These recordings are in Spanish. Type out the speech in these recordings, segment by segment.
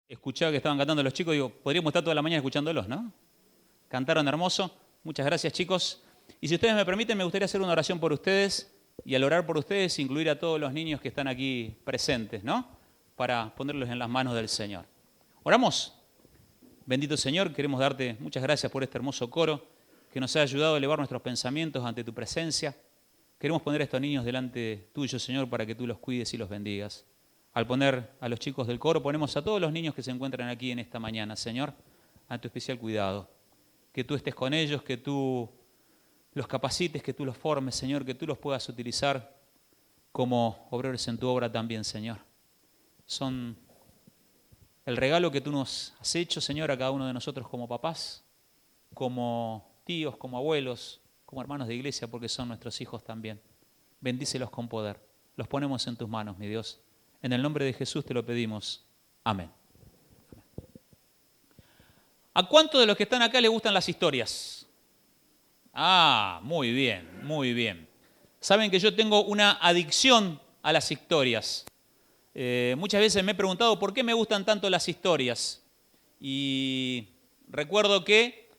Escuchaba que estaban cantando los chicos, digo, podríamos estar toda la mañana escuchándolos, ¿no? Cantaron hermoso. Muchas gracias, chicos. Y si ustedes me permiten, me gustaría hacer una oración por ustedes y al orar por ustedes incluir a todos los niños que están aquí presentes, ¿no? Para ponerlos en las manos del Señor. ¿Oramos? Bendito Señor, queremos darte muchas gracias por este hermoso coro que nos ha ayudado a elevar nuestros pensamientos ante tu presencia. Queremos poner a estos niños delante tuyo, Señor, para que tú los cuides y los bendigas. Al poner a los chicos del coro, ponemos a todos los niños que se encuentran aquí en esta mañana, Señor, a tu especial cuidado. Que tú estés con ellos, que tú los capacites, que tú los formes, Señor, que tú los puedas utilizar como obreros en tu obra también, Señor. Son el regalo que tú nos has hecho, Señor, a cada uno de nosotros como papás, como tíos, como abuelos, como hermanos de iglesia, porque son nuestros hijos también. Bendícelos con poder. Los ponemos en tus manos, mi Dios. En el nombre de Jesús te lo pedimos. Amén. ¿A cuántos de los que están acá les gustan las historias? Ah, muy bien, muy bien. Saben que yo tengo una adicción a las historias. Muchas veces me he preguntado por qué me gustan tanto las historias. Y recuerdo que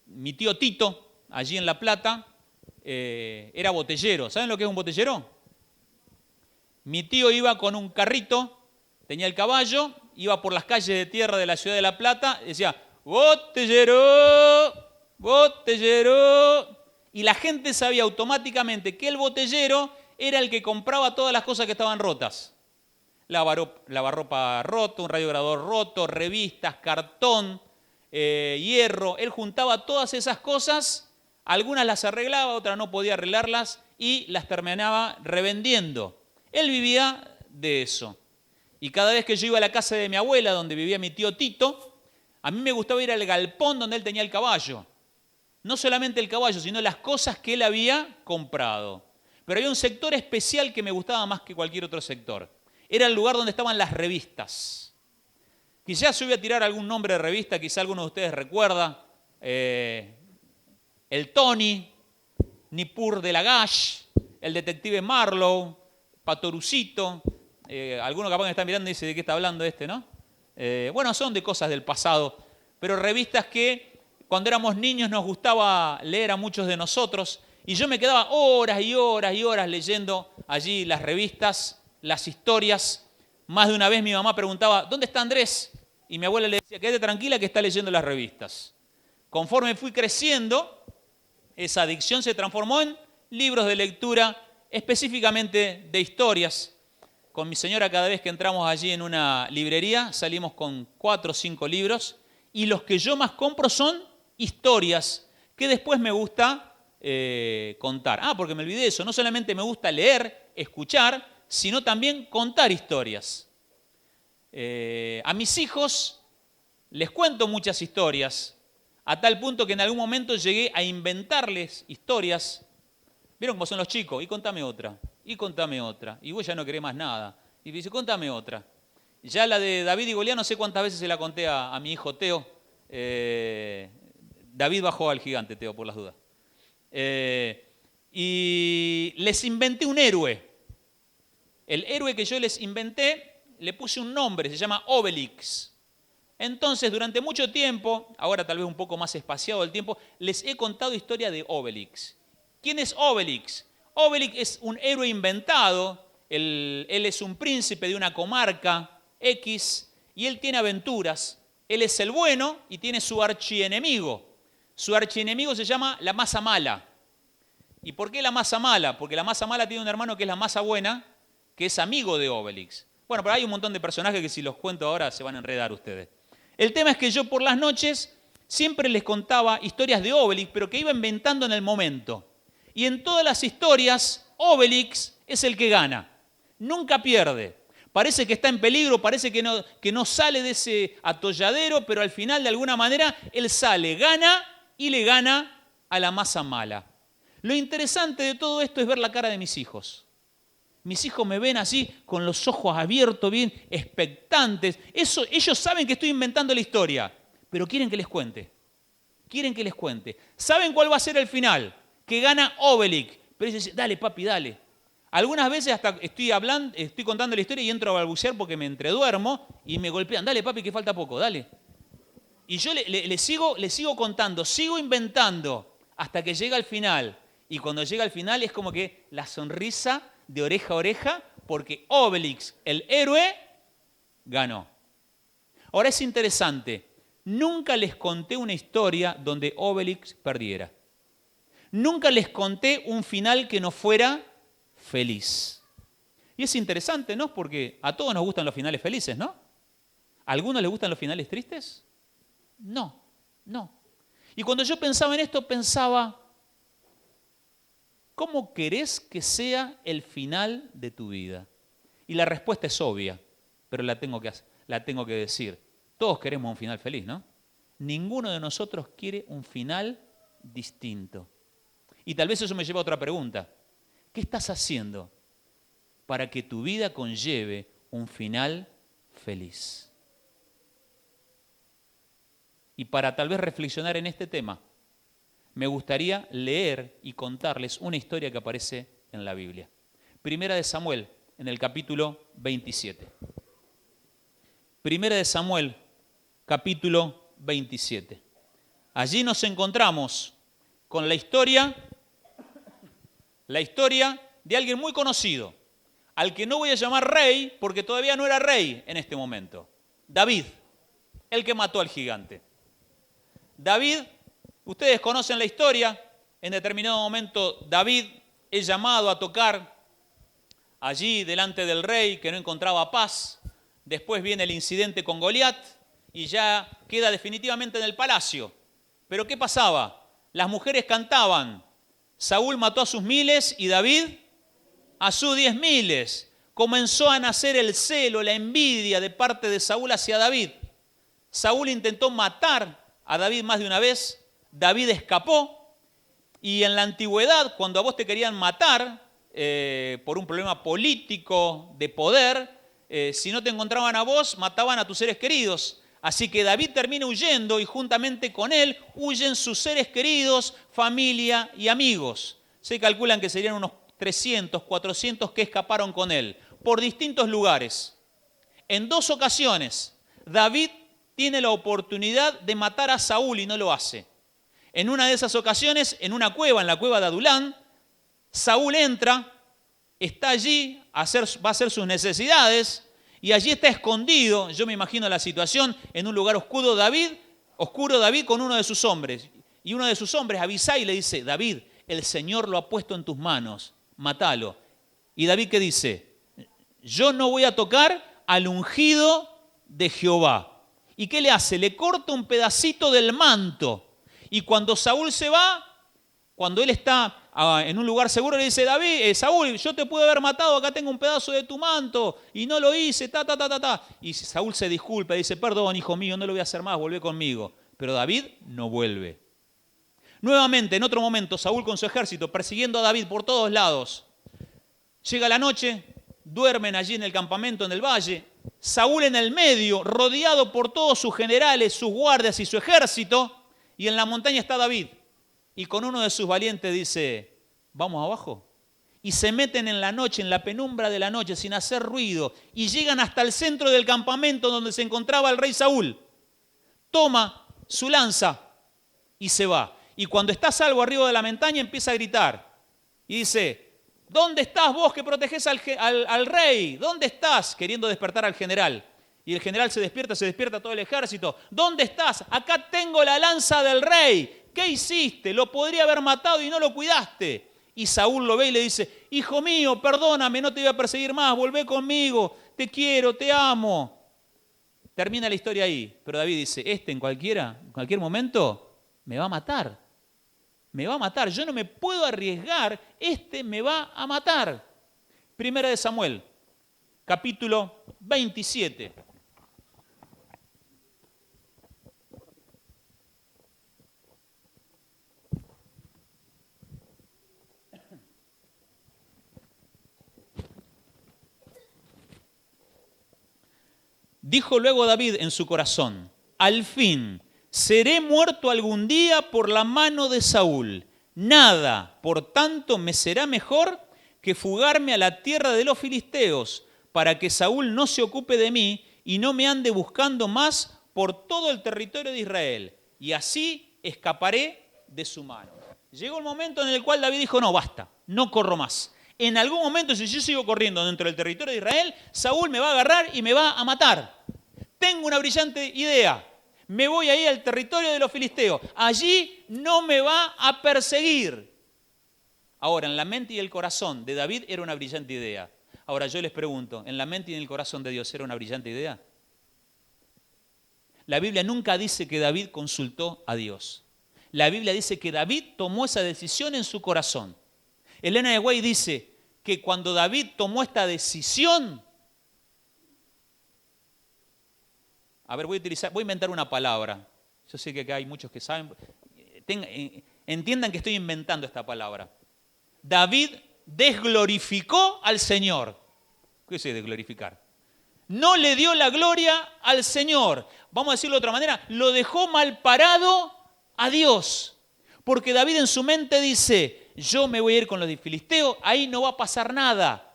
mi tío Tito, allí en La Plata, era botellero. ¿Saben lo que es un botellero? Mi tío iba con un carrito, tenía el caballo, iba por las calles de tierra de la ciudad de La Plata, decía, botellero, botellero. Y la gente sabía automáticamente que el botellero era el que compraba todas las cosas que estaban rotas. Lavarropa roto, un radiograbador roto, revistas, cartón, hierro. Él juntaba todas esas cosas, algunas las arreglaba, otras no podía arreglarlas y las terminaba revendiendo. Él vivía de eso. Y cada vez que yo iba a la casa de mi abuela, donde vivía mi tío Tito, a mí me gustaba ir al galpón donde él tenía el caballo. No solamente el caballo, sino las cosas que él había comprado. Pero había un sector especial que me gustaba más que cualquier otro sector. Era el lugar donde estaban las revistas. Quizás yo voy a tirar algún nombre de revista, quizás alguno de ustedes recuerda. El Tony, Nippur de Lagash, el detective Marlowe, Patorucito, algunos capaz que están mirando y dice de qué está hablando este, ¿no? Bueno, son de cosas del pasado, pero revistas que cuando éramos niños nos gustaba leer a muchos de nosotros y yo me quedaba horas y horas y horas leyendo allí las revistas, las historias. Más de una vez mi mamá preguntaba, ¿dónde está Andrés? Y mi abuela le decía, quédate tranquila que está leyendo las revistas. Conforme fui creciendo, esa adicción se transformó en libros de lectura, específicamente de historias. Con mi señora cada vez que entramos allí en una librería salimos con 4 o 5 libros y los que yo más compro son historias que después me gusta contar. Porque me olvidé de eso, no solamente me gusta leer, escuchar, sino también contar historias. A mis hijos les cuento muchas historias, a tal punto que en algún momento llegué a inventarles historias. ¿Vieron cómo son los chicos? Y contame otra, y contame otra. Y vos ya no querés más nada. Y dice, contame otra. Ya la de David y Goliat no sé cuántas veces se la conté a mi hijo Teo. David bajó al gigante, Teo, por las dudas. Y les inventé un héroe. El héroe que yo les inventé, le puse un nombre, se llama Obelix. Entonces, durante mucho tiempo, ahora tal vez un poco más espaciado el tiempo, les he contado historia de Obelix. ¿Quién es Obelix? Obelix es un héroe inventado, él es un príncipe de una comarca X y él tiene aventuras. Él es el bueno y tiene su archienemigo. Su archienemigo se llama la masa mala. ¿Y por qué la masa mala? Porque la masa mala tiene un hermano que es la masa buena, que es amigo de Obelix. Bueno, pero hay un montón de personajes que si los cuento ahora se van a enredar ustedes. El tema es que yo por las noches siempre les contaba historias de Obelix, pero que iba inventando en el momento. Y en todas las historias, Obelix es el que gana. Nunca pierde. Parece que está en peligro, parece que no sale de ese atolladero, pero al final, de alguna manera, él sale, gana y le gana a la masa mala. Lo interesante de todo esto es ver la cara de mis hijos. Mis hijos me ven así, con los ojos abiertos, bien expectantes. Ellos saben que estoy inventando la historia, pero quieren que les cuente. Quieren que les cuente. ¿Saben cuál va a ser el final? Que gana Obelix. Pero ellos dicen, dale papi, dale. Algunas veces hasta estoy contando la historia y entro a balbucear porque me entreduermo y me golpean. Dale, papi, que falta poco, dale. Y yo le sigo contando, sigo inventando hasta que llega al final. Y cuando llega al final es como que la sonrisa de oreja a oreja porque Obelix, el héroe, ganó. Ahora es interesante, nunca les conté una historia donde Obelix perdiera. Nunca les conté un final que no fuera feliz. Y es interesante, ¿no? Porque a todos nos gustan los finales felices, ¿no? ¿A algunos les gustan los finales tristes? No. Y cuando yo pensaba en esto, pensaba, ¿cómo querés que sea el final de tu vida? Y la respuesta es obvia, pero la tengo que decir. Todos queremos un final feliz, ¿no? Ninguno de nosotros quiere un final distinto. Y tal vez eso me lleva a otra pregunta. ¿Qué estás haciendo para que tu vida conlleve un final feliz? Y para tal vez reflexionar en este tema, me gustaría leer y contarles una historia que aparece en la Biblia. Primera de Samuel, en el capítulo 27. Primera de Samuel, capítulo 27. Allí nos encontramos con la historia de alguien muy conocido, al que no voy a llamar rey porque todavía no era rey en este momento. David, el que mató al gigante. David, ustedes conocen la historia, en determinado momento David es llamado a tocar allí delante del rey que no encontraba paz. Después viene el incidente con Goliat y ya queda definitivamente en el palacio. Pero ¿qué pasaba? Las mujeres cantaban, Saúl mató a sus miles y David a sus 10.000. Comenzó a nacer el celo, la envidia de parte de Saúl hacia David. Saúl intentó matar a David más de una vez, David escapó y en la antigüedad, cuando a vos te querían matar por un problema político de poder, si no te encontraban a vos, mataban a tus seres queridos. Así que David termina huyendo y juntamente con él huyen sus seres queridos, familia y amigos. Se calculan que serían unos 300, 400 que escaparon con él por distintos lugares. En 2 ocasiones, David tiene la oportunidad de matar a Saúl y no lo hace. En una de esas ocasiones, en una cueva, en la cueva de Adulán, Saúl entra, está allí, va a hacer sus necesidades y allí está escondido, yo me imagino la situación, en un lugar oscuro David con uno de sus hombres. Y uno de sus hombres, Abisai, le dice, David, el Señor lo ha puesto en tus manos, mátalo. Y David, ¿qué dice? Yo no voy a tocar al ungido de Jehová. ¿Y qué le hace? Le corta un pedacito del manto. Y cuando Saúl se va, cuando él está en un lugar seguro, le dice, Saúl, yo te pude haber matado, acá tengo un pedazo de tu manto, y no lo hice, Y Saúl se disculpa, dice, perdón, hijo mío, no lo voy a hacer más, volvé conmigo. Pero David no vuelve. Nuevamente, en otro momento, Saúl con su ejército, persiguiendo a David por todos lados. Llega la noche, duermen allí en el campamento, en el valle. Saúl en el medio, rodeado por todos sus generales, sus guardias y su ejército, y en la montaña está David. Y con uno de sus valientes dice, ¿vamos abajo? Y se meten en la noche, en la penumbra de la noche, sin hacer ruido, y llegan hasta el centro del campamento donde se encontraba el rey Saúl. Toma su lanza y se va. Y cuando está a salvo arriba de la montaña empieza a gritar. Y dice, ¿dónde estás vos que protegés al rey? ¿Dónde estás? Queriendo despertar al general. Y el general se despierta todo el ejército. ¿Dónde estás? Acá tengo la lanza del rey. ¿Qué hiciste? Lo podría haber matado y no lo cuidaste. Y Saúl lo ve y le dice, hijo mío, perdóname, no te voy a perseguir más, volvé conmigo, te quiero, te amo. Termina la historia ahí. Pero David dice, en cualquier momento me va a matar. Me va a matar, yo no me puedo arriesgar, me va a matar. Primera de Samuel, capítulo 27. Dijo luego David en su corazón, al fin, seré muerto algún día por la mano de Saúl. Nada, por tanto, me será mejor que fugarme a la tierra de los filisteos, para que Saúl no se ocupe de mí y no me ande buscando más por todo el territorio de Israel, y así escaparé de su mano. Llegó el momento en el cual David dijo, no, basta, no corro más. En algún momento, si yo sigo corriendo dentro del territorio de Israel, Saúl me va a agarrar y me va a matar. Tengo una brillante idea. Me voy ahí al territorio de los filisteos. Allí no me va a perseguir. Ahora, en la mente y el corazón de David era una brillante idea. Ahora yo les pregunto, ¿en la mente y en el corazón de Dios era una brillante idea? La Biblia nunca dice que David consultó a Dios. La Biblia dice que David tomó esa decisión en su corazón. Elena de White dice que cuando David tomó esta decisión, voy a inventar una palabra. Yo sé que acá hay muchos que saben. Entiendan que estoy inventando esta palabra. David desglorificó al Señor. ¿Qué es desglorificar? No le dio la gloria al Señor. Vamos a decirlo de otra manera, lo dejó mal parado a Dios. Porque David en su mente dice, yo me voy a ir con los filisteos, ahí no va a pasar nada.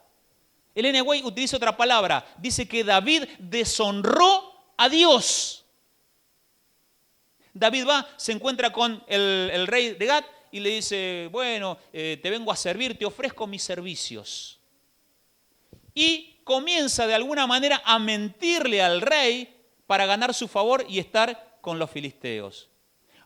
Elena White utiliza otra palabra, dice que David deshonró a Dios. David va, se encuentra con el rey de Gat y le dice, bueno, te vengo a servir, te ofrezco mis servicios. Y comienza de alguna manera a mentirle al rey para ganar su favor y estar con los filisteos.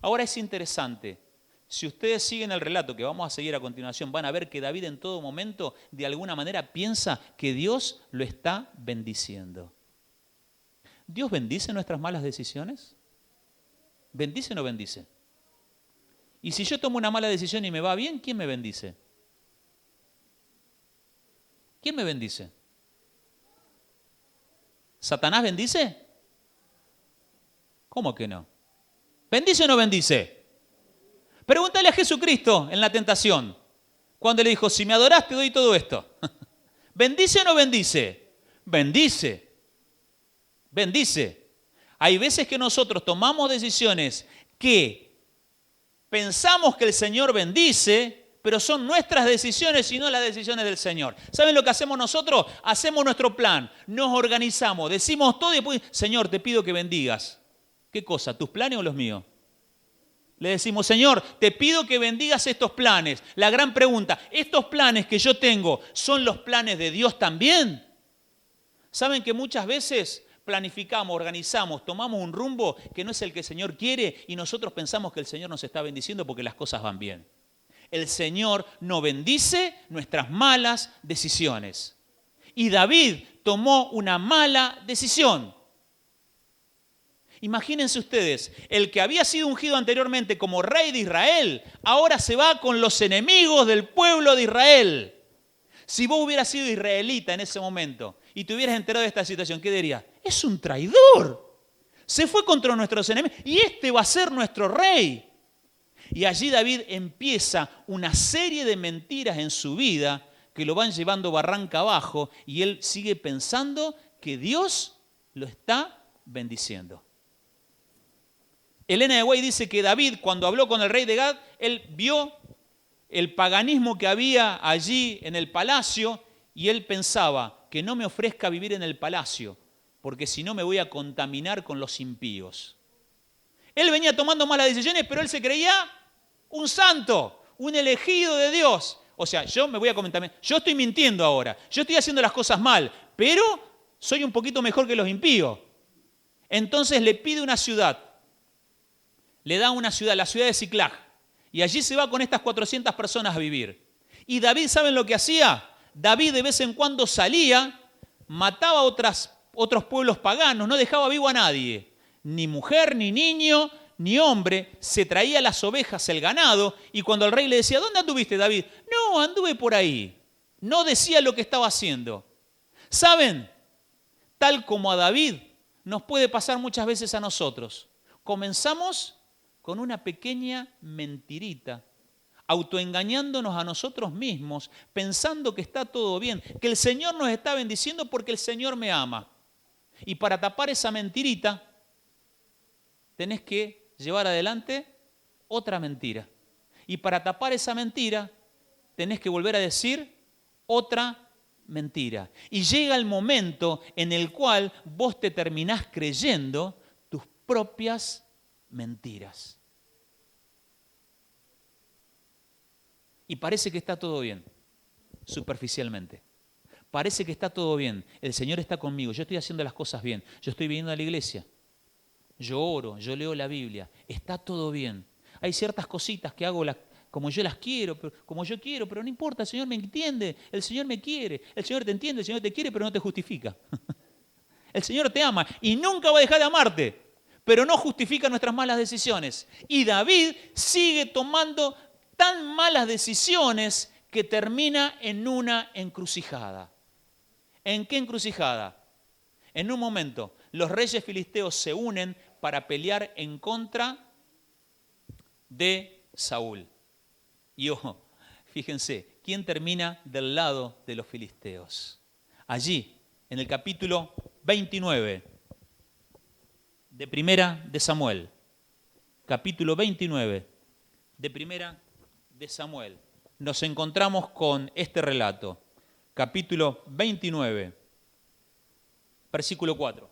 Ahora es interesante, si ustedes siguen el relato que vamos a seguir a continuación, van a ver que David en todo momento de alguna manera piensa que Dios lo está bendiciendo. ¿Dios bendice nuestras malas decisiones? ¿Bendice o no bendice? Y si yo tomo una mala decisión y me va bien, ¿quién me bendice? ¿Quién me bendice? ¿Satanás bendice? ¿Cómo que no? ¿Bendice o no bendice? Pregúntale a Jesucristo en la tentación, cuando le dijo, si me adorás te doy todo esto. ¿Bendice o no bendice? Bendice. Bendice. Hay veces que nosotros tomamos decisiones que pensamos que el Señor bendice, pero son nuestras decisiones y no las decisiones del Señor. ¿Saben lo que hacemos nosotros? Hacemos nuestro plan, nos organizamos, decimos todo y después, Señor, te pido que bendigas. ¿Qué cosa? ¿Tus planes o los míos? Le decimos, Señor, te pido que bendigas estos planes. La gran pregunta, ¿estos planes que yo tengo son los planes de Dios también? ¿Saben que muchas veces planificamos, organizamos, tomamos un rumbo que no es el que el Señor quiere y nosotros pensamos que el Señor nos está bendiciendo porque las cosas van bien? El Señor no bendice nuestras malas decisiones. Y David tomó una mala decisión. Imagínense ustedes, el que había sido ungido anteriormente como rey de Israel, ahora se va con los enemigos del pueblo de Israel. Si vos hubieras sido israelita en ese momento y te hubieras enterado de esta situación, ¿qué dirías? Es un traidor. Se fue contra nuestros enemigos y este va a ser nuestro rey. Y allí David empieza una serie de mentiras en su vida que lo van llevando barranca abajo y él sigue pensando que Dios lo está bendiciendo. Elena de White dice que David, cuando habló con el rey de Gad, él vio el paganismo que había allí en el palacio y él pensaba que no me ofrezca vivir en el palacio, porque si no me voy a contaminar con los impíos. Él venía tomando malas decisiones, pero él se creía un santo, un elegido de Dios. O sea, yo me voy a contaminar. Yo estoy mintiendo ahora, yo estoy haciendo las cosas mal, pero soy un poquito mejor que los impíos. Entonces le pide una ciudad. Le da una ciudad, la ciudad de Siclag, y allí se va con estas 400 personas a vivir. Y David, ¿saben lo que hacía? David de vez en cuando salía, mataba a otros pueblos paganos, no dejaba vivo a nadie, ni mujer, ni niño, ni hombre, se traía las ovejas, el ganado, y cuando el rey le decía, ¿dónde anduviste, David? No, anduve por ahí. No decía lo que estaba haciendo. ¿Saben? Tal como a David, nos puede pasar muchas veces a nosotros. Comenzamos con una pequeña mentirita, autoengañándonos a nosotros mismos, pensando que está todo bien, que el Señor nos está bendiciendo porque el Señor me ama. Y para tapar esa mentirita, tenés que llevar adelante otra mentira. Y para tapar esa mentira, tenés que volver a decir otra mentira. Y llega el momento en el cual vos te terminás creyendo tus propias mentiras. Y parece que está todo bien, superficialmente. Parece que está todo bien. El Señor está conmigo. Yo estoy haciendo las cosas bien. Yo estoy viniendo a la iglesia. Yo oro, yo leo la Biblia. Está todo bien. Hay ciertas cositas que hago como yo las quiero, como yo quiero, pero no importa. El Señor me entiende. El Señor me quiere. El Señor te entiende. El Señor te quiere, pero no te justifica. El Señor te ama y nunca va a dejar de amarte, pero no justifica nuestras malas decisiones. Y David sigue tomando tan malas decisiones que termina en una encrucijada. ¿En qué encrucijada? En un momento, los reyes filisteos se unen para pelear en contra de Saúl. Y ojo, fíjense, ¿quién termina del lado de los filisteos? Allí, en el capítulo 29 de Primera de Samuel. Capítulo 29 de Primera de Samuel. Nos encontramos con este relato. Capítulo 29, versículo 4.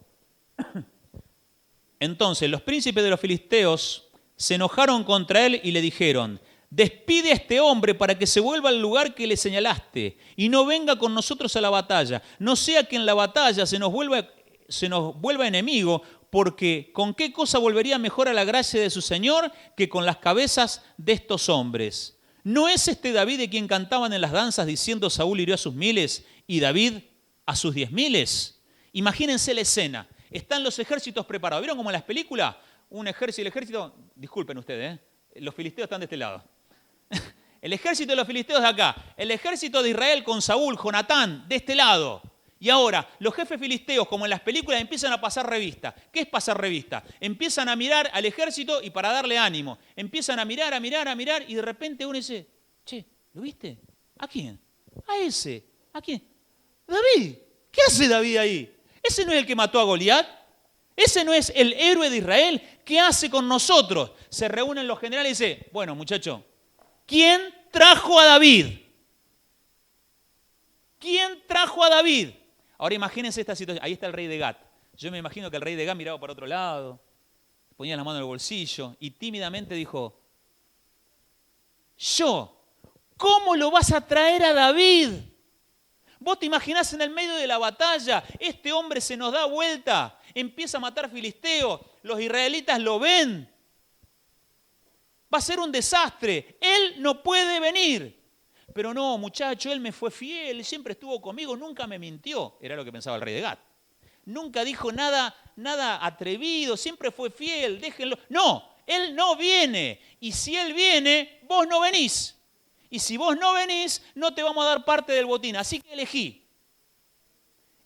Entonces los príncipes de los filisteos se enojaron contra él y le dijeron: despide a este hombre para que se vuelva al lugar que le señalaste y no venga con nosotros a la batalla. No sea que en la batalla se nos vuelva enemigo, porque ¿con qué cosa volvería mejor a la gracia de su Señor que con las cabezas de estos hombres? ¿No es este David de quien cantaban en las danzas diciendo Saúl hirió a sus 1000 y David a sus 10.000? Imagínense la escena. Están los ejércitos preparados. ¿Vieron como en las películas? Un ejército y el ejército... Disculpen ustedes, los filisteos están de este lado. El ejército de los filisteos de acá. El ejército de Israel con Saúl, Jonatán, de este lado. Y ahora, los jefes filisteos, como en las películas, empiezan a pasar revista. ¿Qué es pasar revista? Empiezan a mirar al ejército y para darle ánimo. Empiezan a mirar, y de repente uno dice: che, ¿lo viste? ¿A quién? A ese. ¿A quién? David. ¿Qué hace David ahí? ¿Ese no es el que mató a Goliat? ¿Ese no es el héroe de Israel? ¿Qué hace con nosotros? Se reúnen los generales y dicen: bueno, muchacho, ¿quién trajo a David? ¿Quién trajo a David? Ahora imagínense esta situación. Ahí está el rey de Gat. Yo me imagino que el rey de Gat miraba para otro lado, ponía la mano en el bolsillo y tímidamente dijo: yo, ¿cómo lo vas a traer a David? Vos te imaginás en el medio de la batalla, este hombre se nos da vuelta, empieza a matar filisteos, los israelitas lo ven. Va a ser un desastre, él no puede venir. Pero no, muchacho, él me fue fiel, siempre estuvo conmigo, nunca me mintió. Era lo que pensaba el rey de Gat. Nunca dijo nada atrevido, siempre fue fiel, déjenlo. No, él no viene. Y si él viene, vos no venís. Y si vos no venís, no te vamos a dar parte del botín. Así que elegí.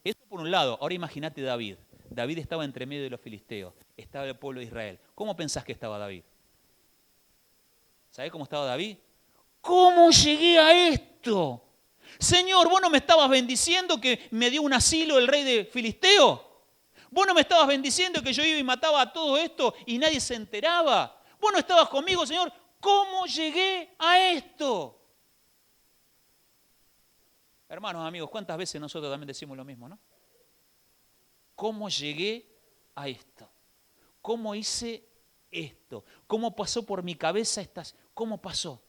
Eso por un lado. Ahora imagínate David. David estaba entre medio de los filisteos. Estaba el pueblo de Israel. ¿Cómo pensás que estaba David? ¿Sabés cómo estaba David? ¿Cómo llegué a esto? Señor, ¿vos no me estabas bendiciendo que me dio un asilo el rey de Filisteo? ¿Vos no me estabas bendiciendo que yo iba y mataba a todo esto y nadie se enteraba? ¿Vos no estabas conmigo, Señor? ¿Cómo llegué a esto? Hermanos, amigos, ¿cuántas veces nosotros también decimos lo mismo, no? ¿Cómo llegué a esto? ¿Cómo hice esto? ¿Cómo pasó por mi cabeza estas? ¿Cómo pasó?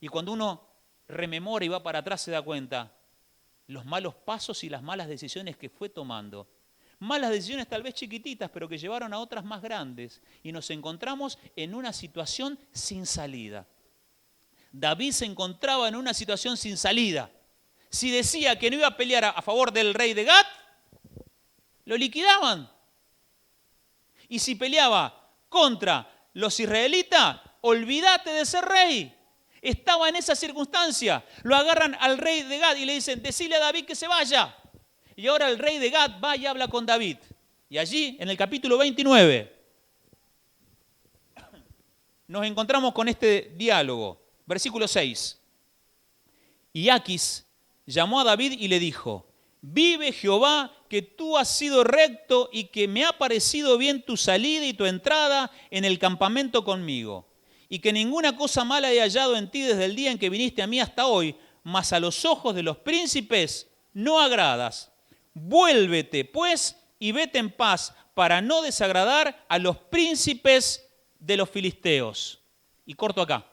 Y cuando uno rememora y va para atrás se da cuenta los malos pasos y las malas decisiones que fue tomando. Malas decisiones tal vez chiquititas, pero que llevaron a otras más grandes. Y nos encontramos en una situación sin salida. David se encontraba en una situación sin salida. Si decía que no iba a pelear a favor del rey de Gat, lo liquidaban. Y si peleaba contra los israelitas, olvídate de ser rey. Estaba en esa circunstancia. Lo agarran al rey de Gat y le dicen: decile a David que se vaya. Y ahora el rey de Gat va y habla con David. Y allí, en el capítulo 29, nos encontramos con este diálogo. Versículo 6. Y Aquis llamó a David y le dijo: vive Jehová, que tú has sido recto y que me ha parecido bien tu salida y tu entrada en el campamento conmigo. Y que ninguna cosa mala he hallado en ti desde el día en que viniste a mí hasta hoy, mas a los ojos de los príncipes no agradas. Vuélvete, pues, y vete en paz, para no desagradar a los príncipes de los filisteos. Y corto acá.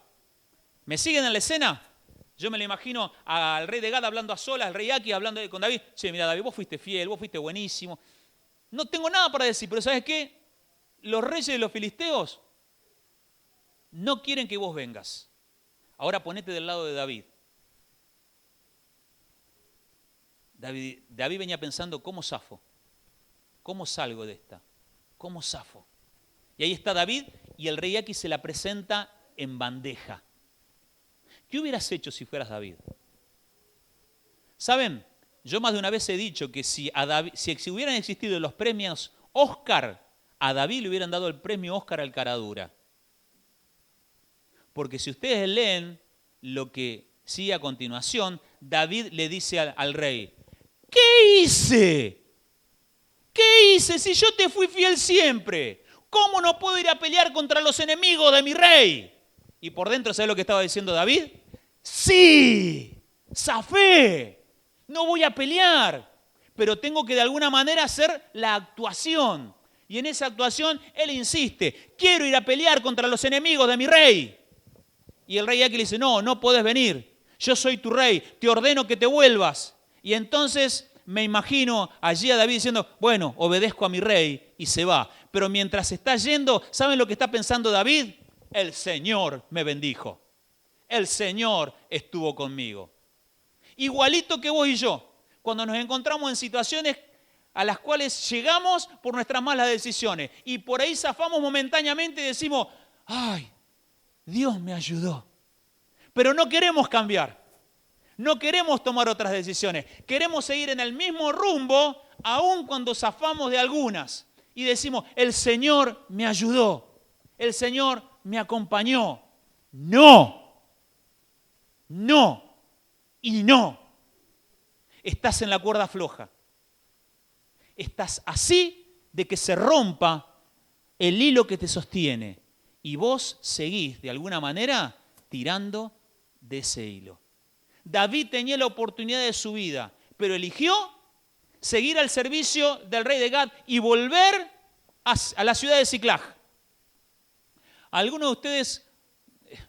¿Me siguen en la escena? Yo me lo imagino al rey de Gad hablando a solas, al rey Aquis hablando con David. Che, mira David, vos fuiste fiel, vos fuiste buenísimo. No tengo nada para decir, pero ¿sabes qué? Los reyes de los filisteos no quieren que vos vengas. Ahora ponete del lado de David. David venía pensando, ¿cómo zafo? ¿Cómo salgo de esta? ¿Cómo zafo? Y ahí está David y el rey Aquis se la presenta en bandeja. ¿Qué hubieras hecho si fueras David? ¿Saben? Yo más de una vez he dicho que si hubieran existido los premios Oscar, a David le hubieran dado el premio Oscar al Caradura. Porque si ustedes leen lo que sigue a continuación, David le dice al rey, ¿qué hice? ¿Qué hice si yo te fui fiel siempre? ¿Cómo no puedo ir a pelear contra los enemigos de mi rey? Y por dentro, ¿sabes lo que estaba diciendo David? Sí, zafé, no voy a pelear, pero tengo que de alguna manera hacer la actuación. Y en esa actuación él insiste, quiero ir a pelear contra los enemigos de mi rey. Y el rey Aquis le dice, no podés venir, yo soy tu rey, te ordeno que te vuelvas. Y entonces me imagino allí a David diciendo, bueno, obedezco a mi rey y se va. Pero mientras está yendo, ¿saben lo que está pensando David? El Señor me bendijo. El Señor estuvo conmigo. Igualito que vos y yo, cuando nos encontramos en situaciones a las cuales llegamos por nuestras malas decisiones y por ahí zafamos momentáneamente y decimos, ay, Dios me ayudó. Pero no queremos cambiar, no queremos tomar otras decisiones, queremos seguir en el mismo rumbo aun cuando zafamos de algunas y decimos, el Señor me ayudó, el Señor me acompañó. No y no. Estás en la cuerda floja. Estás así de que se rompa el hilo que te sostiene y vos seguís de alguna manera tirando de ese hilo. David tenía la oportunidad de su vida, pero eligió seguir al servicio del rey de Gad y volver a la ciudad de Ziklag. Algunos de ustedes,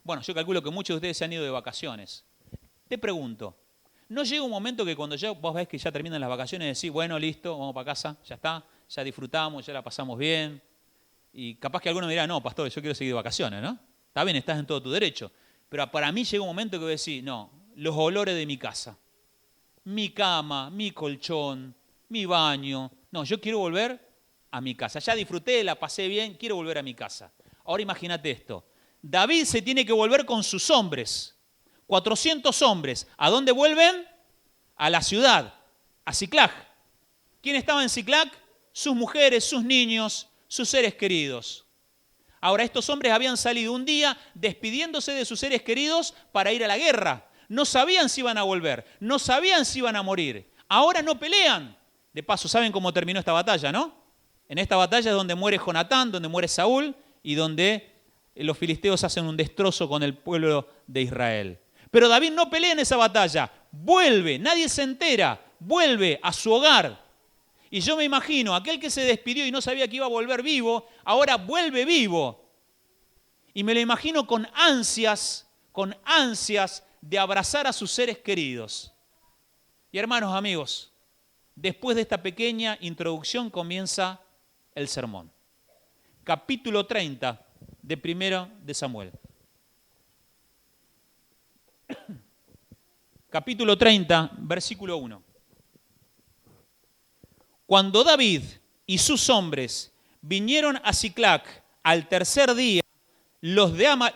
bueno, yo calculo que muchos de ustedes se han ido de vacaciones. Te pregunto, ¿no llega un momento que cuando vos ves que ya terminan las vacaciones decís, bueno, listo, vamos para casa, ya está, ya disfrutamos, ya la pasamos bien? Y capaz que alguno me dirá, no, pastor, yo quiero seguir de vacaciones, ¿no? Está bien, estás en todo tu derecho. Pero para mí llega un momento que voy a decir, no, los olores de mi casa, mi cama, mi colchón, mi baño. No, yo quiero volver a mi casa. Ya disfruté, la pasé bien, quiero volver a mi casa. Ahora imagínate esto. David se tiene que volver con sus hombres. 400 hombres. ¿A dónde vuelven? A la ciudad, a Ziklag. ¿Quién estaba en Ziklag? Sus mujeres, sus niños, sus seres queridos. Ahora, estos hombres habían salido un día despidiéndose de sus seres queridos para ir a la guerra. No sabían si iban a volver, no sabían si iban a morir. Ahora no pelean. De paso, ¿saben cómo terminó esta batalla, no? En esta batalla es donde muere Jonatán, donde muere Saúl y donde los filisteos hacen un destrozo con el pueblo de Israel. Pero David no pelea en esa batalla, vuelve, nadie se entera, vuelve a su hogar. Y yo me imagino, aquel que se despidió y no sabía que iba a volver vivo, ahora vuelve vivo. Y me lo imagino con ansias de abrazar a sus seres queridos. Y hermanos, amigos, después de esta pequeña introducción comienza el sermón. Capítulo 30 de 1 de Samuel. Capítulo 30, versículo 1. Cuando David y sus hombres vinieron a Ziklag al tercer día,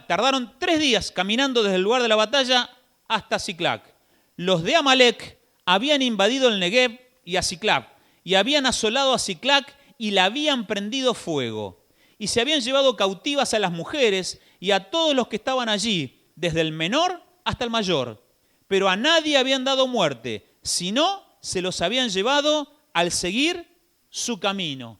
tardaron 3 días caminando desde el lugar de la batalla hasta Ziklag. Los de Amalek habían invadido el Negev y a Ziklag, y habían asolado a Ziklag y la habían prendido fuego. Y se habían llevado cautivas a las mujeres y a todos los que estaban allí, desde el menor hasta el mayor. Pero a nadie habían dado muerte, sino se los habían llevado al seguir su camino.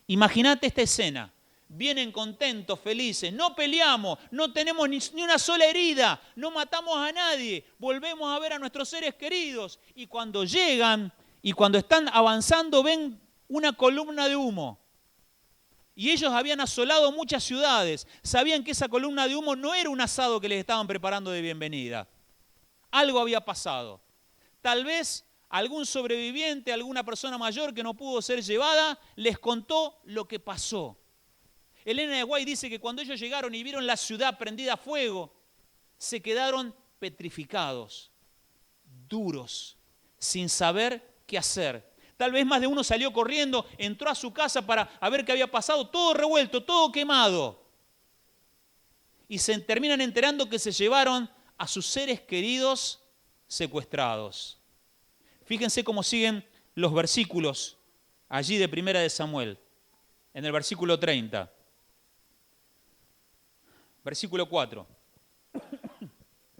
Imagínate esta escena. vienen contentos, felices, no peleamos, no tenemos ni una sola herida, no matamos a nadie, volvemos a ver a nuestros seres queridos y cuando llegan y cuando están avanzando ven una columna de humo. Y ellos habían asolado muchas ciudades, sabían que esa columna de humo no era un asado que les estaban preparando de bienvenida. Algo había pasado. Tal vez algún sobreviviente, alguna persona mayor que no pudo ser llevada, les contó lo que pasó. Elena de White dice que cuando ellos llegaron y vieron la ciudad prendida a fuego, se quedaron petrificados, duros, sin saber qué hacer. Tal vez más de uno salió corriendo, entró a su casa para ver qué había pasado, todo revuelto, todo quemado. Y se terminan enterando que se llevaron a sus seres queridos secuestrados. Fíjense cómo siguen los versículos allí de Primera de Samuel, en el versículo 30. Versículo 4.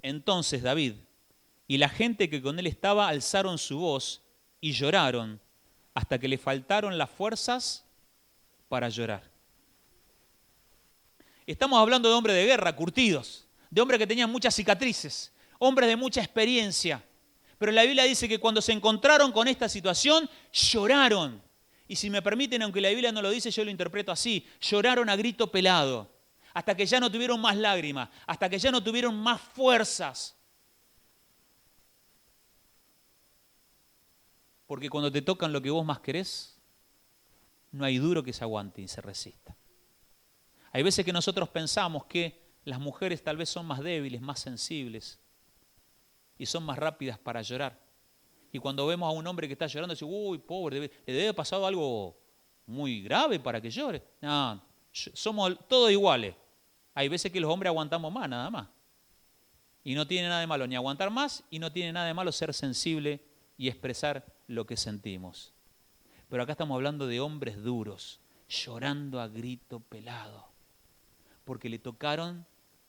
Entonces David y la gente que con él estaba alzaron su voz y lloraron hasta que le faltaron las fuerzas para llorar. Estamos hablando de hombres de guerra, curtidos, de hombres que tenían muchas cicatrices, hombres de mucha experiencia. Pero la Biblia dice que cuando se encontraron con esta situación, lloraron. Y si me permiten, aunque la Biblia no lo dice, yo lo interpreto así, lloraron a grito pelado, hasta que ya no tuvieron más lágrimas, hasta que ya no tuvieron más fuerzas. Porque cuando te tocan lo que vos más querés, no hay duro que se aguante y se resista. Hay veces que nosotros pensamos que las mujeres tal vez son más débiles, más sensibles y son más rápidas para llorar. Y cuando vemos a un hombre que está llorando, decimos, uy, pobre, le debe haber pasado algo muy grave para que llore. No, somos todos iguales. Hay veces que los hombres aguantamos más, nada más. Y no tiene nada de malo ni aguantar más y no tiene nada de malo ser sensible y expresar lo que sentimos. Pero acá estamos hablando de hombres duros, llorando a grito pelado, porque le tocaron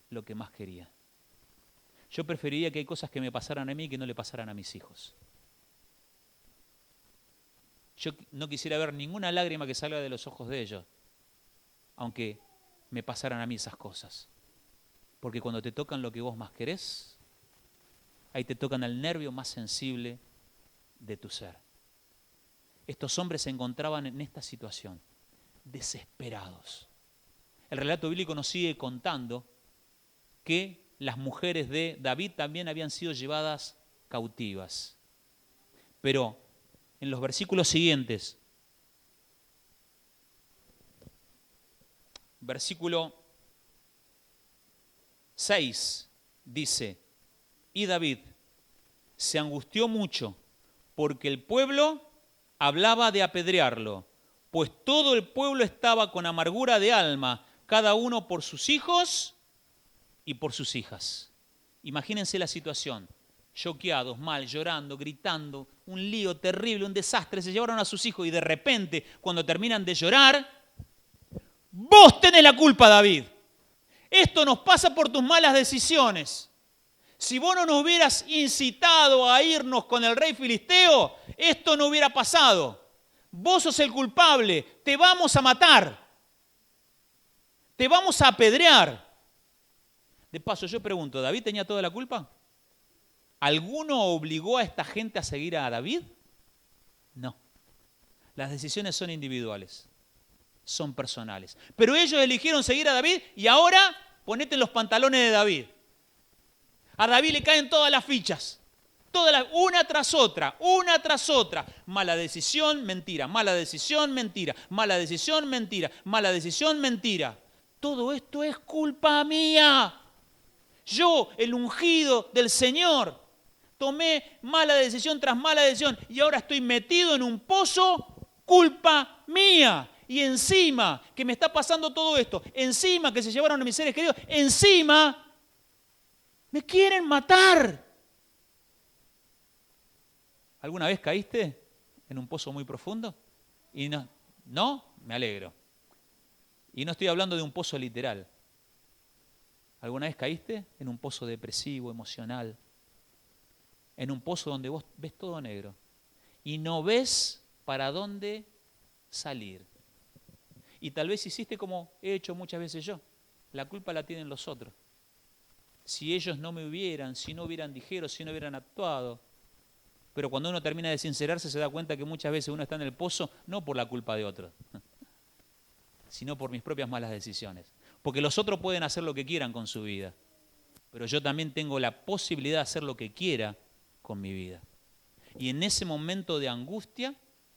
lo que más quería. Yo preferiría que hay cosas que me pasaran a mí que no le pasaran a mis hijos. Yo no quisiera ver ninguna lágrima que salga de los ojos de ellos, aunque me pasaran a mí esas cosas. Porque cuando te tocan lo que vos más querés, ahí te tocan el nervio más sensible de tu ser. Estos hombres se encontraban en esta situación, desesperados. El relato bíblico nos sigue contando que las mujeres de David también habían sido llevadas cautivas. Pero en los versículos siguientes, versículo 6 dice, y David se angustió mucho porque el pueblo hablaba de apedrearlo, pues todo el pueblo estaba con amargura de alma, cada uno por sus hijos y por sus hijas. Imagínense la situación, choqueados, mal, llorando, gritando, un lío terrible, un desastre, se llevaron a sus hijos y de repente, cuando terminan de llorar, vos tenés la culpa, David. Esto nos pasa por tus malas decisiones. Si vos no nos hubieras incitado a irnos con el rey filisteo, esto no hubiera pasado. Vos sos el culpable, te vamos a matar, te vamos a apedrear. De paso, yo pregunto, ¿David tenía toda la culpa? ¿Alguno obligó a esta gente a seguir a David? No. Las decisiones son individuales, son personales. Pero ellos eligieron seguir a David y ahora ponete en los pantalones de David. A David le caen todas las fichas, una tras otra, una tras otra. Mala decisión, mentira, mala decisión, mentira, mala decisión, mentira, mala decisión, mentira. Todo esto es culpa mía. Yo, el ungido del Señor, tomé mala decisión tras mala decisión y ahora estoy metido en un pozo, culpa mía. Y encima que me está pasando todo esto, encima que se llevaron a mis seres queridos, encima me quieren matar. ¿Alguna vez caíste en un pozo muy profundo? Y no, me alegro. Y no estoy hablando de un pozo literal. ¿Alguna vez caíste en un pozo depresivo, emocional? En un pozo donde vos ves todo negro y no ves para dónde salir. Y tal vez hiciste como he hecho muchas veces yo. La culpa la tienen los otros. Si ellos no me hubieran, si no hubieran dijeron, si no hubieran actuado. Pero cuando uno termina de sincerarse se da cuenta que muchas veces uno está en el pozo no por la culpa de otros, sino por mis propias malas decisiones. Porque los otros pueden hacer lo que quieran con su vida, pero yo también tengo la posibilidad de hacer lo que quiera con mi vida. Y en ese momento de angustia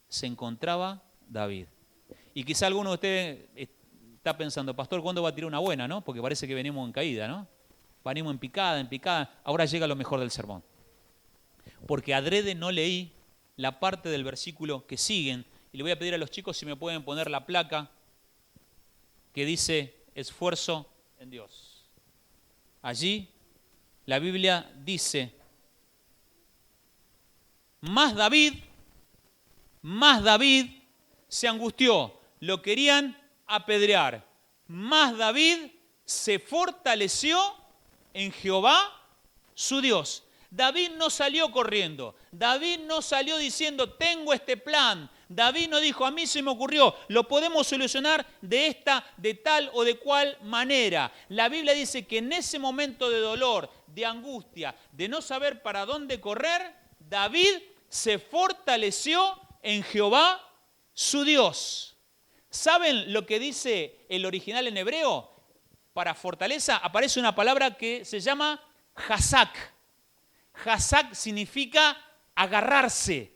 se encontraba David. Y quizá alguno de ustedes está pensando, pastor, ¿cuándo va a tirar una buena? ¿No? Porque parece que venimos en caída, ¿no? Venimos en picada, ahora llega lo mejor del sermón. Porque adrede no leí la parte del versículo que siguen, y le voy a pedir a los chicos si me pueden poner la placa que dice esfuerzo en Dios. Allí la Biblia dice, más David se angustió, lo querían apedrear, más David se fortaleció en Jehová su Dios. David no salió corriendo, David no salió diciendo, tengo este plan. David no dijo, a mí se me ocurrió, lo podemos solucionar de tal o de cual manera. La Biblia dice que en ese momento de dolor, de angustia, de no saber para dónde correr, David se fortaleció en Jehová su Dios. ¿Saben lo que dice el original en hebreo? Para fortaleza aparece una palabra que se llama hazak. Hazak significa agarrarse.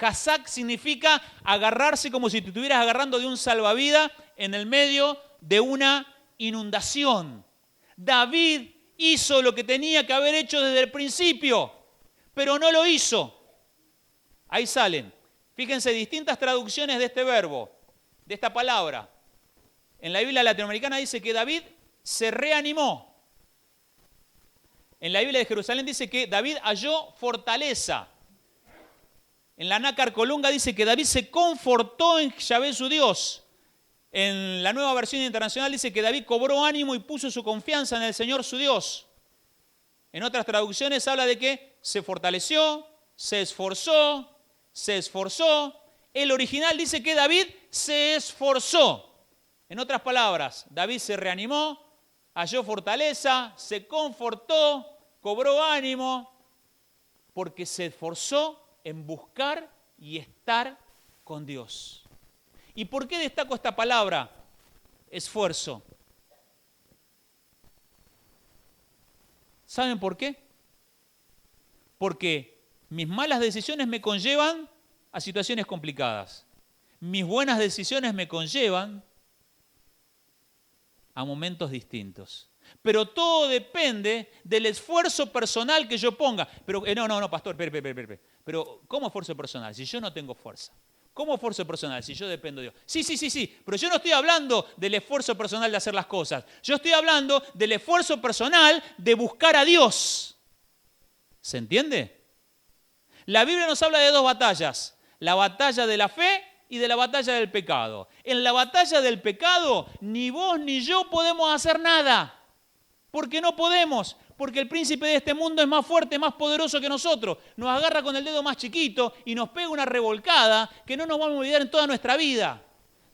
Hazak significa agarrarse como si te estuvieras agarrando de un salvavidas en el medio de una inundación. David hizo lo que tenía que haber hecho desde el principio, pero no lo hizo. Ahí salen. Fíjense, distintas traducciones de este verbo, de esta palabra. En la Biblia latinoamericana dice que David se reanimó. En la Biblia de Jerusalén dice que David halló fortaleza. En la Nácar Colunga dice que David se confortó en Yahvé su Dios. En la Nueva Versión Internacional dice que David cobró ánimo y puso su confianza en el Señor su Dios. En otras traducciones habla de que se fortaleció, se esforzó. El original dice que David se esforzó. En otras palabras, David se reanimó, halló fortaleza, se confortó, cobró ánimo, porque se esforzó en buscar y estar con Dios. ¿Y por qué destaco esta palabra? Esfuerzo. ¿Saben por qué? Porque mis malas decisiones me conllevan a situaciones complicadas. Mis buenas decisiones me conllevan a momentos distintos. Pero todo depende del esfuerzo personal que yo ponga. Pero no, pastor, espere. Pero ¿cómo esfuerzo personal? Si yo no tengo fuerza. ¿Cómo esfuerzo personal? Si yo dependo de Dios. Sí. Pero yo no estoy hablando del esfuerzo personal de hacer las cosas. Yo estoy hablando del esfuerzo personal de buscar a Dios. ¿Se entiende? La Biblia nos habla de dos batallas. La batalla de la fe y de la batalla del pecado. En la batalla del pecado, ni vos ni yo podemos hacer nada. Porque no podemos. Porque el príncipe de este mundo es más fuerte, más poderoso que nosotros. Nos agarra con el dedo más chiquito y nos pega una revolcada que no nos vamos a olvidar en toda nuestra vida.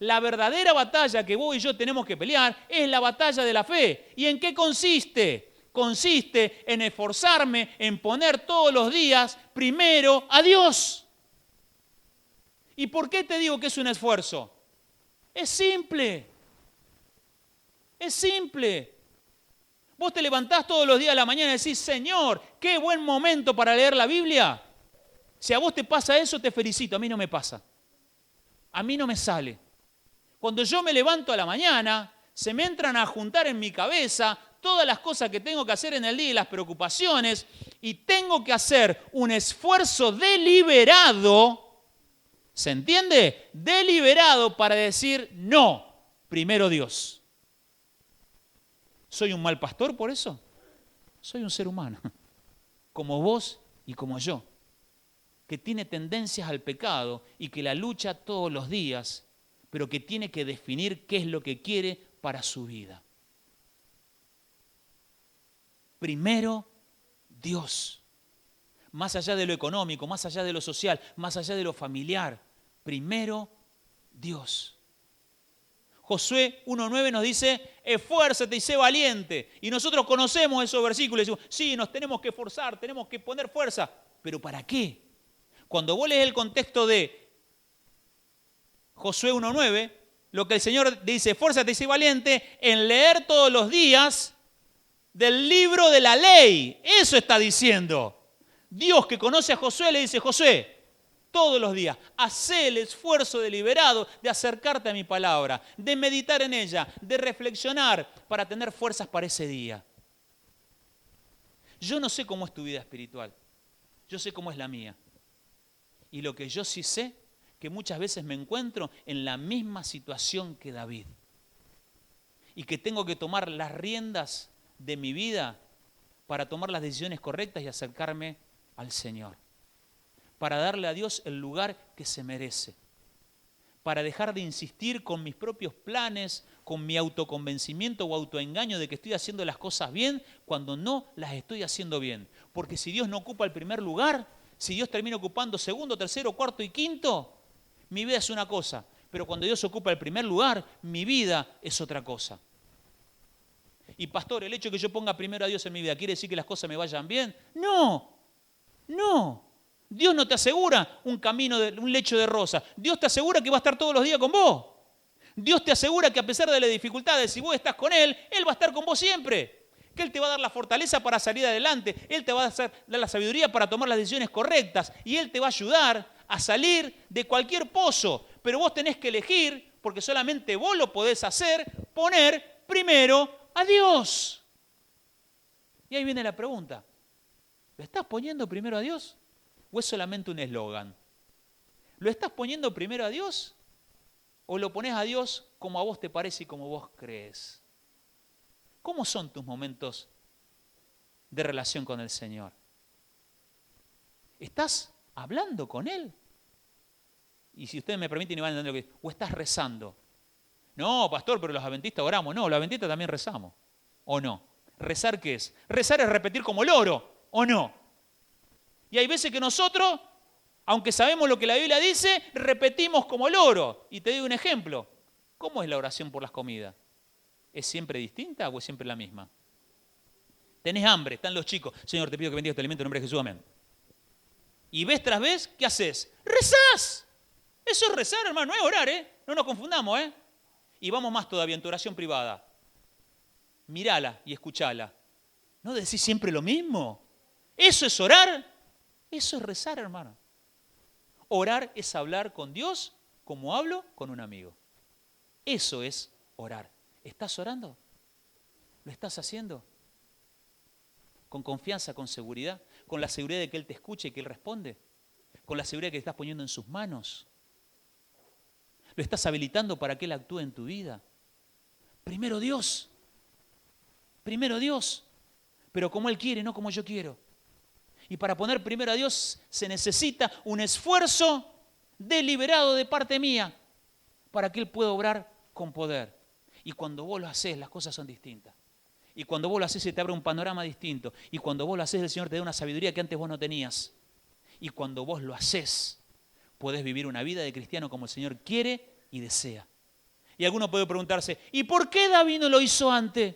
La verdadera batalla que vos y yo tenemos que pelear es la batalla de la fe. ¿Y en qué consiste? Consiste en esforzarme, en poner todos los días primero a Dios. ¿Y por qué te digo que es un esfuerzo? Es simple. Es simple. Vos te levantás todos los días a la mañana y decís, Señor, qué buen momento para leer la Biblia. Si a vos te pasa eso, te felicito. A mí no me pasa. A mí no me sale. Cuando yo me levanto a la mañana, se me entran a juntar en mi cabeza todas las cosas que tengo que hacer en el día y las preocupaciones, y tengo que hacer un esfuerzo deliberado. ¿Se entiende? Deliberado para decir, no, primero Dios. ¿Soy un mal pastor por eso? Soy un ser humano, como vos y como yo, que tiene tendencias al pecado y que la lucha todos los días, pero que tiene que definir qué es lo que quiere para su vida. Primero, Dios. Más allá de lo económico, más allá de lo social, más allá de lo familiar. Primero, Dios. Josué 1.9 nos dice, esfuérzate y sé valiente. Y nosotros conocemos esos versículos y decimos, sí, nos tenemos que esforzar, tenemos que poner fuerza. ¿Pero para qué? Cuando vos lees el contexto de Josué 1.9, lo que el Señor dice, esfuérzate y sé valiente en leer todos los días del libro de la ley. Eso está diciendo. Dios que conoce a Josué le dice, Josué, todos los días, hacé el esfuerzo deliberado de acercarte a mi palabra, de meditar en ella, de reflexionar para tener fuerzas para ese día. Yo no sé cómo es tu vida espiritual, yo sé cómo es la mía. Y lo que yo sí sé, que muchas veces me encuentro en la misma situación que David. Y que tengo que tomar las riendas de mi vida para tomar las decisiones correctas y acercarme al Señor. Para darle a Dios el lugar que se merece. Para dejar de insistir con mis propios planes, con mi autoconvencimiento o autoengaño de que estoy haciendo las cosas bien cuando no las estoy haciendo bien. Porque si Dios no ocupa el primer lugar, si Dios termina ocupando segundo, tercero, cuarto y quinto, mi vida es una cosa. Pero cuando Dios ocupa el primer lugar, mi vida es otra cosa. Y pastor, ¿el hecho de que yo ponga primero a Dios en mi vida quiere decir que las cosas me vayan bien? No, no. Dios no te asegura un camino, un lecho de rosas. Dios te asegura que va a estar todos los días con vos. Dios te asegura que a pesar de las dificultades, si vos estás con Él, Él va a estar con vos siempre. Que Él te va a dar la fortaleza para salir adelante. Él te va a dar la sabiduría para tomar las decisiones correctas. Y Él te va a ayudar a salir de cualquier pozo. Pero vos tenés que elegir, porque solamente vos lo podés hacer, poner primero a Dios. Y ahí viene la pregunta. ¿Lo estás poniendo primero a Dios? ¿O es solamente un eslogan? ¿Lo estás poniendo primero a Dios? ¿O lo pones a Dios como a vos te parece y como vos crees? ¿Cómo son tus momentos de relación con el Señor? ¿Estás hablando con Él? Y si ustedes me permiten, y van a entender lo que digo, ¿o estás rezando? No, pastor, pero los adventistas oramos. No, los adventistas también rezamos. ¿O no? ¿Rezar qué es? Rezar es repetir como loro. ¿O no? Y hay veces que nosotros, aunque sabemos lo que la Biblia dice, repetimos como loro. Y te doy un ejemplo. ¿Cómo es la oración por las comidas? ¿Es siempre distinta o es siempre la misma? Tenés hambre, están los chicos. Señor, te pido que bendiga este alimento en nombre de Jesús, amén. Y vez tras vez, ¿qué haces? ¡Rezás! Eso es rezar, hermano, no es orar, ¿eh? No nos confundamos, ¿eh? Y vamos más todavía en tu oración privada. Mírala y escuchala. ¿No decís siempre lo mismo? ¿Eso es orar? Eso es rezar, hermano. Orar es hablar con Dios como hablo con un amigo. Eso es orar. ¿Estás orando? ¿Lo estás haciendo? Con confianza, con seguridad, con la seguridad de que Él te escuche y que Él responde, con la seguridad de que te estás poniendo en sus manos. ¿Lo estás habilitando para que Él actúe en tu vida? Primero Dios, pero como Él quiere, no como yo quiero. Y para poner primero a Dios se necesita un esfuerzo deliberado de parte mía para que Él pueda obrar con poder. Y cuando vos lo hacés, las cosas son distintas. Y cuando vos lo hacés, se te abre un panorama distinto. Y cuando vos lo hacés, el Señor te da una sabiduría que antes vos no tenías. Y cuando vos lo hacés, podés vivir una vida de cristiano como el Señor quiere y desea. Y alguno puede preguntarse, ¿y por qué David no lo hizo antes?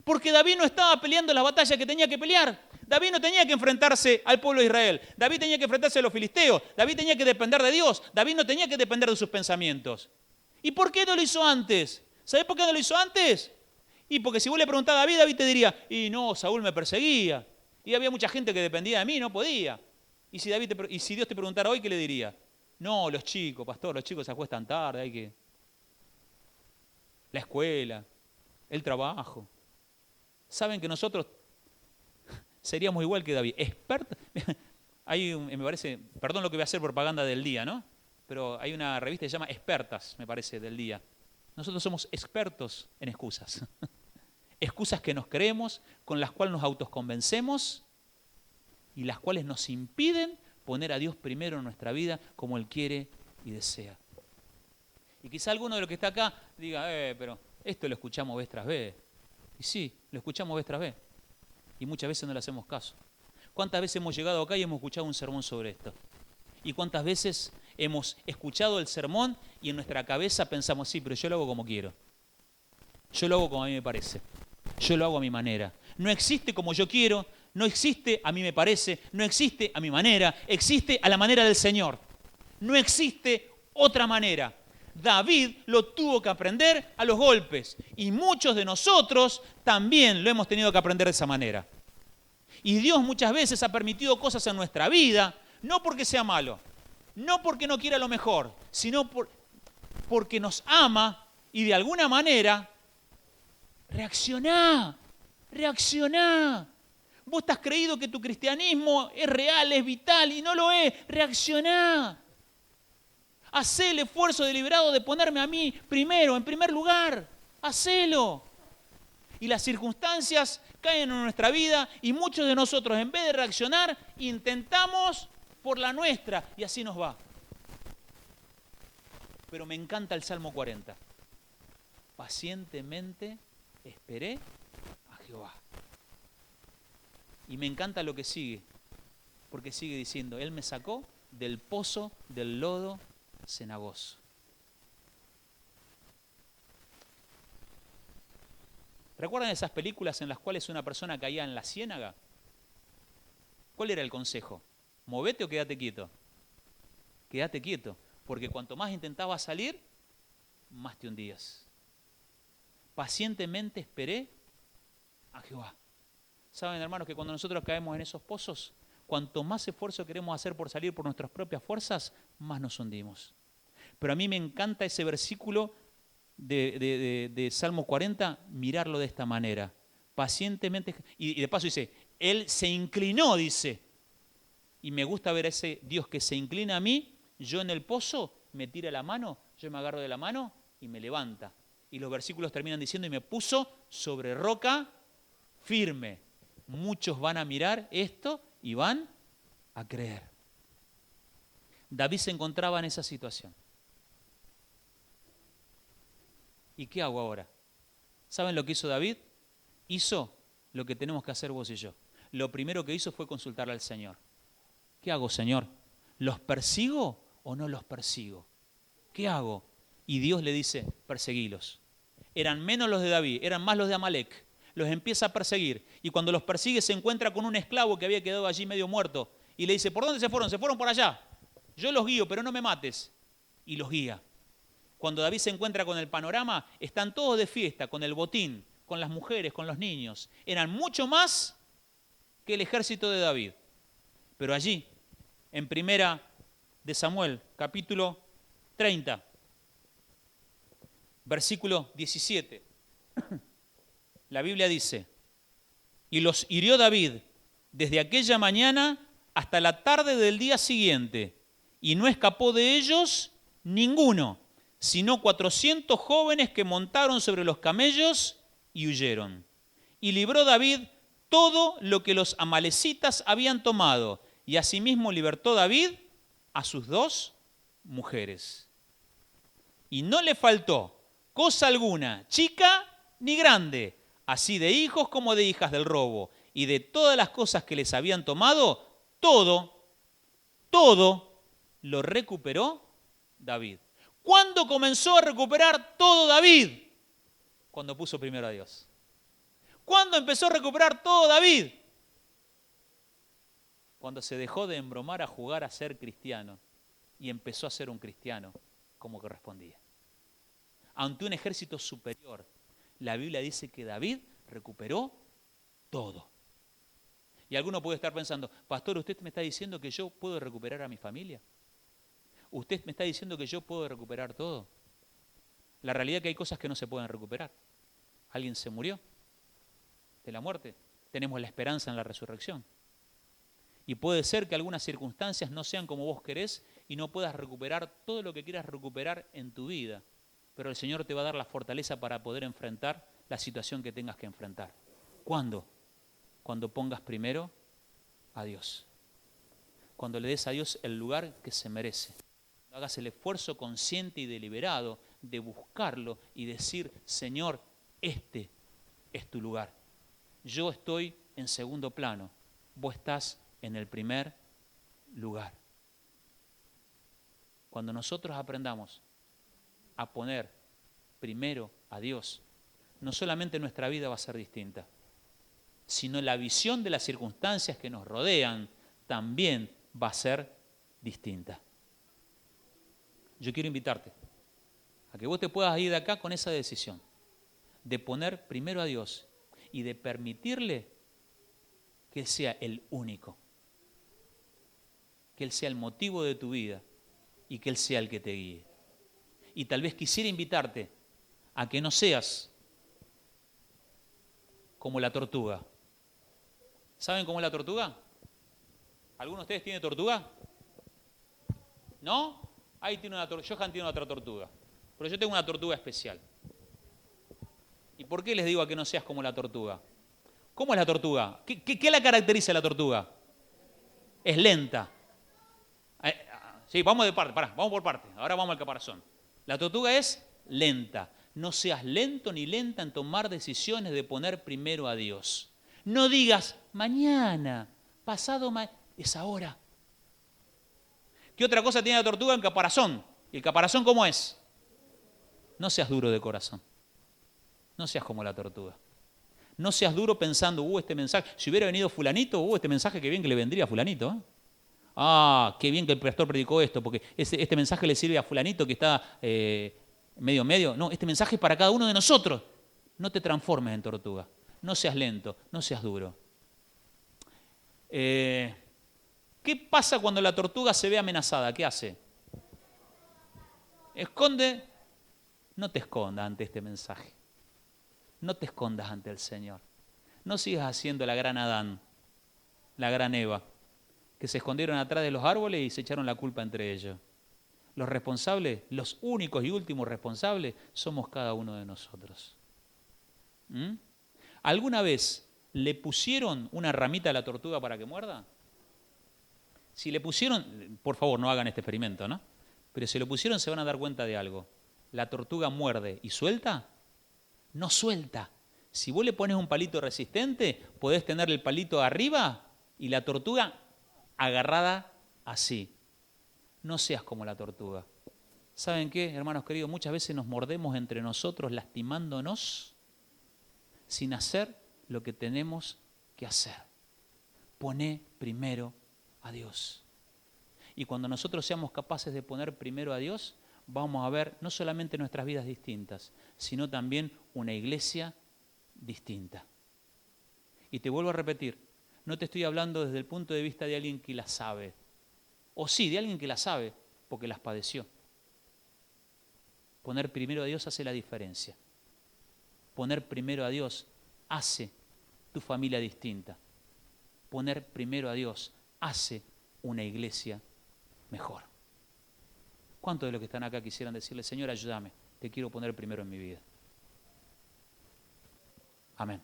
Porque David no estaba peleando las batallas que tenía que pelear. David no tenía que enfrentarse al pueblo de Israel. David tenía que enfrentarse a los filisteos. David tenía que depender de Dios. David no tenía que depender de sus pensamientos. ¿Y por qué no lo hizo antes? ¿Sabés por qué no lo hizo antes? Y porque si vos le preguntás a David, David te diría, y no, Saúl me perseguía. Y había mucha gente que dependía de mí, no podía. Y si Dios te preguntara hoy, ¿qué le diría? No, los chicos, pastor, los chicos se acuestan tarde, hay que... La escuela, el trabajo. ¿Saben que nosotros seríamos igual que David? Expertos. Me parece, perdón lo que voy a hacer propaganda del día, ¿no? Pero hay una revista que se llama Expertas, me parece, del día. Nosotros somos expertos en excusas. Excusas que nos creemos, con las cuales nos autoconvencemos y las cuales nos impiden poner a Dios primero en nuestra vida como Él quiere y desea. Y quizá alguno de los que está acá diga, pero esto lo escuchamos vez tras vez. Y sí, lo escuchamos vez tras vez. Y muchas veces no le hacemos caso. ¿Cuántas veces hemos llegado acá y hemos escuchado un sermón sobre esto? ¿Y cuántas veces hemos escuchado el sermón y en nuestra cabeza pensamos, sí, pero yo lo hago como quiero. Yo lo hago como a mí me parece. Yo lo hago a mi manera. No existe como yo quiero, no existe a mí me parece, no existe a mi manera, existe a la manera del Señor. No existe otra manera. David lo tuvo que aprender a los golpes y muchos de nosotros también lo hemos tenido que aprender de esa manera. Y Dios muchas veces ha permitido cosas en nuestra vida, no porque sea malo, no porque no quiera lo mejor, sino porque nos ama y de alguna manera reaccioná. Vos estás creído que tu cristianismo es real, es vital y no lo es. Reaccioná. Hacé el esfuerzo deliberado de ponerme a mí primero, en primer lugar. Hacelo. Y las circunstancias caen en nuestra vida y muchos de nosotros, en vez de reaccionar, intentamos por la nuestra y así nos va. Pero me encanta el Salmo 40. Pacientemente esperé a Jehová. Y me encanta lo que sigue, porque sigue diciendo, Él me sacó del pozo del lodo cenagoso. ¿Recuerdan esas películas en las cuales una persona caía en la ciénaga? ¿Cuál era el consejo? ¿Movete o quédate quieto? Quédate quieto, porque cuanto más intentabas salir, más te hundías. Pacientemente esperé a Jehová. Saben, hermanos, que cuando nosotros caemos en esos pozos, cuanto más esfuerzo queremos hacer por salir por nuestras propias fuerzas, más nos hundimos. Pero a mí me encanta ese versículo de Salmo 40, mirarlo de esta manera. Pacientemente, y de paso dice, Él se inclinó, dice. Y me gusta ver a ese Dios que se inclina a mí, yo en el pozo, me tira la mano, yo me agarro de la mano y me levanta. Y los versículos terminan diciendo, y me puso sobre roca firme. Muchos van a mirar esto y van a creer. David se encontraba en esa situación. ¿Y qué hago ahora? ¿Saben lo que hizo David? Hizo lo que tenemos que hacer vos y yo. Lo primero que hizo fue consultarle al Señor. ¿Qué hago, Señor? ¿Los persigo o no los persigo? ¿Qué hago? Y Dios le dice, perseguilos. Eran menos los de David, eran más los de Amalek. Los empieza a perseguir. Y cuando los persigue se encuentra con un esclavo que había quedado allí medio muerto. Y le dice, ¿por dónde se fueron? Se fueron por allá. Yo los guío, pero no me mates. Y los guía. Cuando David se encuentra con el panorama, están todos de fiesta, con el botín, con las mujeres, con los niños. Eran mucho más que el ejército de David. Pero allí, en Primera de Samuel, capítulo 30, versículo 17, la Biblia dice, y los hirió David desde aquella mañana hasta la tarde del día siguiente, y no escapó de ellos ninguno, sino 400 jóvenes que montaron sobre los camellos y huyeron. Y libró David todo lo que los amalecitas habían tomado, y asimismo libertó David a sus 2 mujeres. Y no le faltó cosa alguna, chica ni grande, así de hijos como de hijas del robo, y de todas las cosas que les habían tomado, todo lo recuperó David. ¿Cuándo comenzó a recuperar todo David? Cuando puso primero a Dios. ¿Cuándo empezó a recuperar todo David? Cuando se dejó de embromar a jugar a ser cristiano y empezó a ser un cristiano como correspondía. Ante un ejército superior, la Biblia dice que David recuperó todo. Y alguno puede estar pensando, pastor, ¿usted me está diciendo que yo puedo recuperar a mi familia? ¿Usted me está diciendo que yo puedo recuperar todo? La realidad es que hay cosas que no se pueden recuperar. Alguien se murió de la muerte. Tenemos la esperanza en la resurrección. Y puede ser que algunas circunstancias no sean como vos querés y no puedas recuperar todo lo que quieras recuperar en tu vida. Pero el Señor te va a dar la fortaleza para poder enfrentar la situación que tengas que enfrentar. ¿Cuándo? Cuando pongas primero a Dios. Cuando le des a Dios el lugar que se merece. Cuando hagas el esfuerzo consciente y deliberado de buscarlo y decir, Señor, este es tu lugar. Yo estoy en segundo plano. Vos estás en el primer lugar. Cuando nosotros aprendamos a poner primero a Dios, no solamente nuestra vida va a ser distinta, sino la visión de las circunstancias que nos rodean también va a ser distinta. Yo quiero invitarte a que vos te puedas ir de acá con esa decisión de poner primero a Dios y de permitirle que Él sea el único, que Él sea el motivo de tu vida y que Él sea el que te guíe. Y tal vez quisiera invitarte a que no seas como la tortuga. ¿Saben cómo es la tortuga? ¿Alguno de ustedes tiene tortuga? ¿No? Ahí tiene una tortuga. Johan tiene otra tortuga. Pero yo tengo una tortuga especial. ¿Y por qué les digo a que no seas como la tortuga? ¿Cómo es la tortuga? ¿Qué la caracteriza a la tortuga? Es lenta. Sí, vamos de parte, vamos por parte. Ahora vamos al caparazón. La tortuga es lenta. No seas lento ni lenta en tomar decisiones de poner primero a Dios. No digas mañana, pasado mañana, es ahora. ¿Qué otra cosa tiene la tortuga? El caparazón. ¿Y el caparazón cómo es? No seas duro de corazón. No seas como la tortuga. No seas duro pensando, este mensaje, si hubiera venido fulanito, este mensaje qué bien que le vendría a fulanito. Qué bien que el pastor predicó esto, porque este mensaje le sirve a fulanito que está medio. No, este mensaje es para cada uno de nosotros. No te transformes en tortuga. No seas lento, no seas duro. ¿Qué pasa cuando la tortuga se ve amenazada? ¿Qué hace? Esconde. No te escondas ante este mensaje. No te escondas ante el Señor. No sigas haciendo la gran Adán, la gran Eva, que se escondieron atrás de los árboles y se echaron la culpa entre ellos. Los responsables, los únicos y últimos responsables, somos cada uno de nosotros. ¿Alguna vez le pusieron una ramita a la tortuga para que muerda? Si le pusieron, por favor no hagan este experimento, ¿no? Pero si lo pusieron se van a dar cuenta de algo. ¿La tortuga muerde y suelta? No suelta. Si vos le pones un palito resistente, podés tener el palito arriba y la tortuga agarrada así. No seas como la tortuga. ¿Saben qué, hermanos queridos? Muchas veces nos mordemos entre nosotros lastimándonos sin hacer lo que tenemos que hacer. Poné primero a Dios. Y cuando nosotros seamos capaces de poner primero a Dios, vamos a ver no solamente nuestras vidas distintas, sino también una iglesia distinta. Y te vuelvo a repetir, no te estoy hablando desde el punto de vista de alguien que la sabe. O sí, de alguien que la sabe, porque las padeció. Poner primero a Dios hace la diferencia. Poner primero a Dios hace tu familia distinta. Poner primero a Dios hace una iglesia mejor. ¿Cuántos de los que están acá quisieran decirle, Señor, ayúdame, te quiero poner primero en mi vida? Amén.